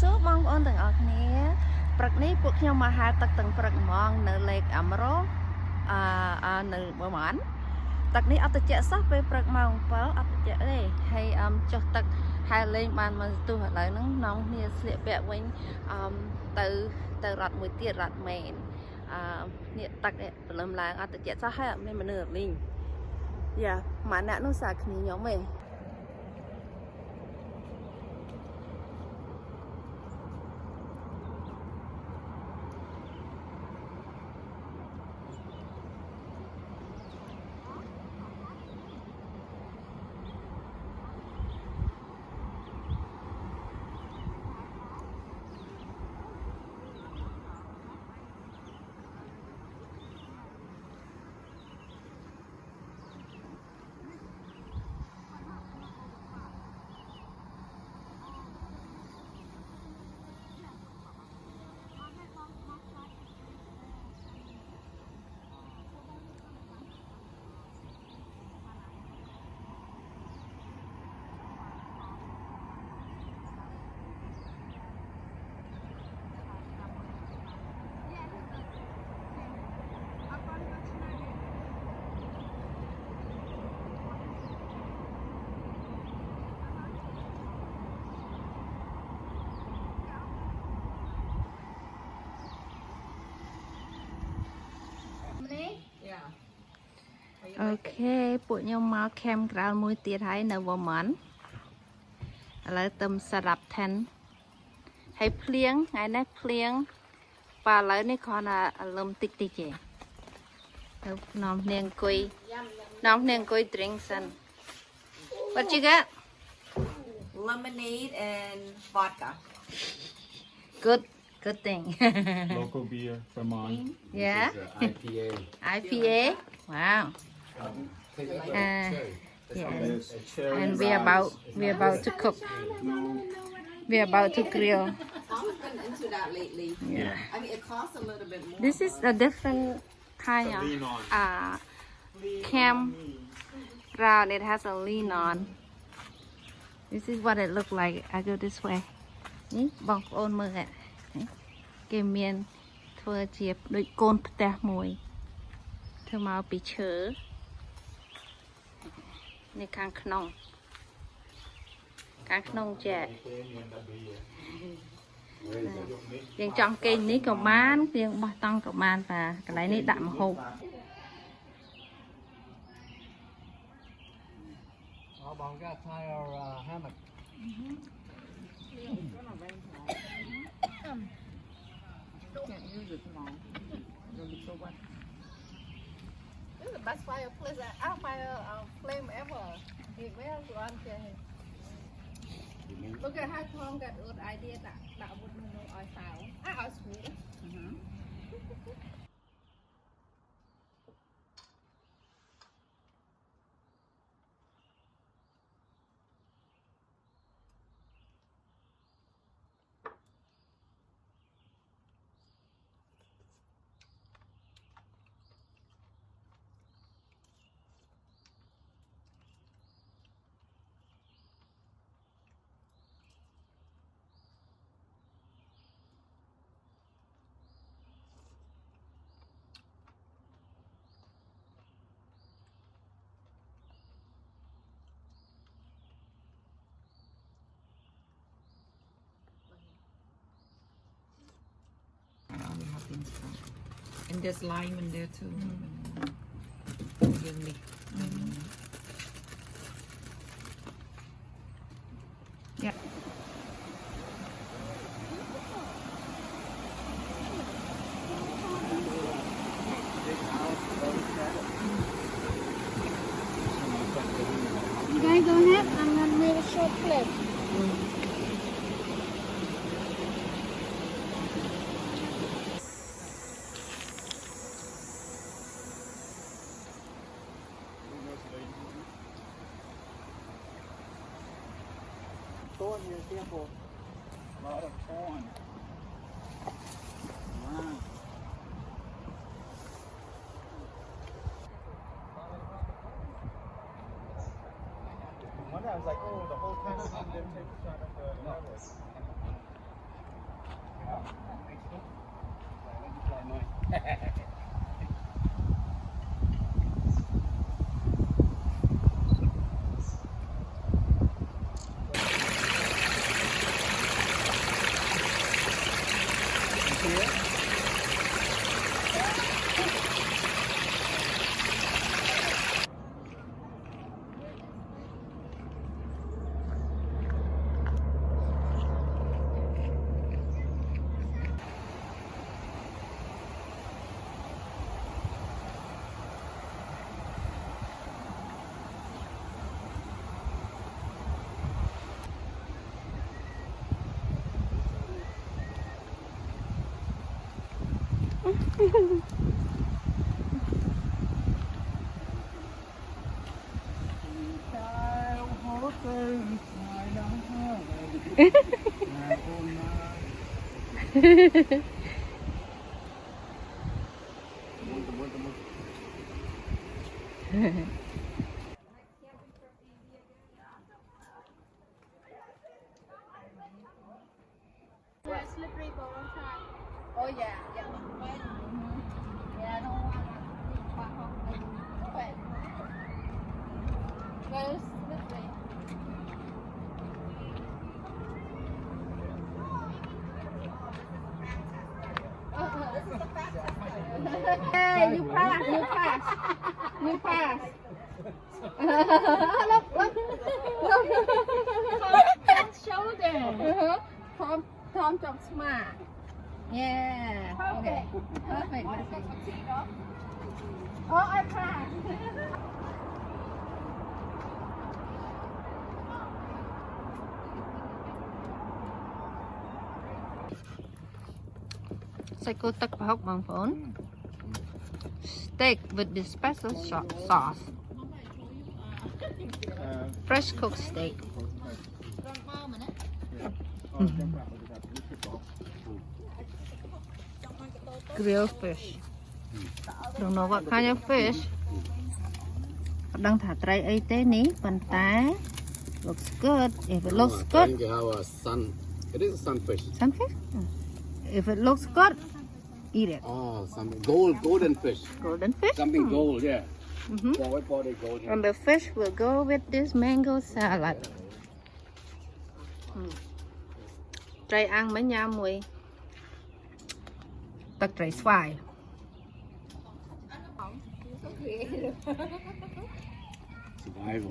សួរបងប្អូនទាំងអស់គ្នាព្រឹកនេះពួកខ្ញុំមកហែទឹកទាំងព្រឹកហ្មងនៅលេខអាមរ៉ូនៅ Vermont ទឹកនេះអត់ត្រជាក់សោះពេលព្រឹកម៉ោង 7 អត់ត្រជាក់ទេហើយចុះទឹកហែលេងបានមកទោះឥឡូវហ្នឹងនាំគ្នាស្លៀកពាក់វិញទៅរត់មួយទៀតរត់មែននេះទឹកព្រលឹមឡើងអត់ត្រជាក់សោះហើយអត់មានមនុស្សលេងយ៉ាម៉ាក់អ្នកនោះសាគ្នាខ្ញុំឯងអូខេពួកខ្ញុំមក camp ក្រៅមួយទៀតហើយនៅ Vermont ឥឡូវទៅសម្រាប់ tent ហើយភ្លៀងថ្ងៃនេះភ្លៀងបាទឥឡូវនេះគ្រាន់តែលឹមតិចទេទៅនាំគ្នាអង្គុយ drink សិន What you got Lemonade and vodka. Good thing Local beer, Vermont. Yeah IPA. IPA Wow Yes. and we're about to cook we're about to grill Tom's been into that lately. Yeah. I mean, it costs a little bit more. This is a different kind of campground. It has a lean on. This is what it look like. I go this way. នេះបងប្អូនមើលគេមានធ្វើជាដូចកូនផ្ទះមួយធ្វើមកពីឈើនេះខាងក្នុងចែកយើងចង់គេងនេះក៏បានយើងបោះតង់ក៏បានបាទកន្លែងនេះដាក់ម្ហូបបងgot tie our hammock. Can't use it tomorrow. It'll be so wet. This is the best fireplace flame ever. It smells one day. Look at how Tom got good idea that would know oil sound. Oil sweet. And there's lime in there too. Yeah. You guys go ahead. I'm gonna make a short clip. Thorn here, careful. A lot of thorn. Wow. One time I was like, oh, the whole time I didn't take a shot of the Slippery go on top. Oh yeah, yeah. Yeah, no one. Very slippery. Hey, you pass, you pass, you pass. Look, look, look. Shoulder. Tom chop smart. Yeah. Okay. Perfect. Perfect. Oh, I passed. Say cô tắc và hốc bằng phốn. Steak with this special sauce. Fresh cooked steak. Grilled fish. Don't know what kind of fish. Đang thả tray ấy tế ní, phần tá. Looks good. If it looks good. Trying to have a sun. It is a sunfish. Sunfish? If it looks good, eat it. Oh, something golden fish. Golden fish. Something gold, yeah. Mhm. Body gold. And the fish will go with this mango salad. Tray ăn mấy nha mùi. Tật tray xoài. Survival.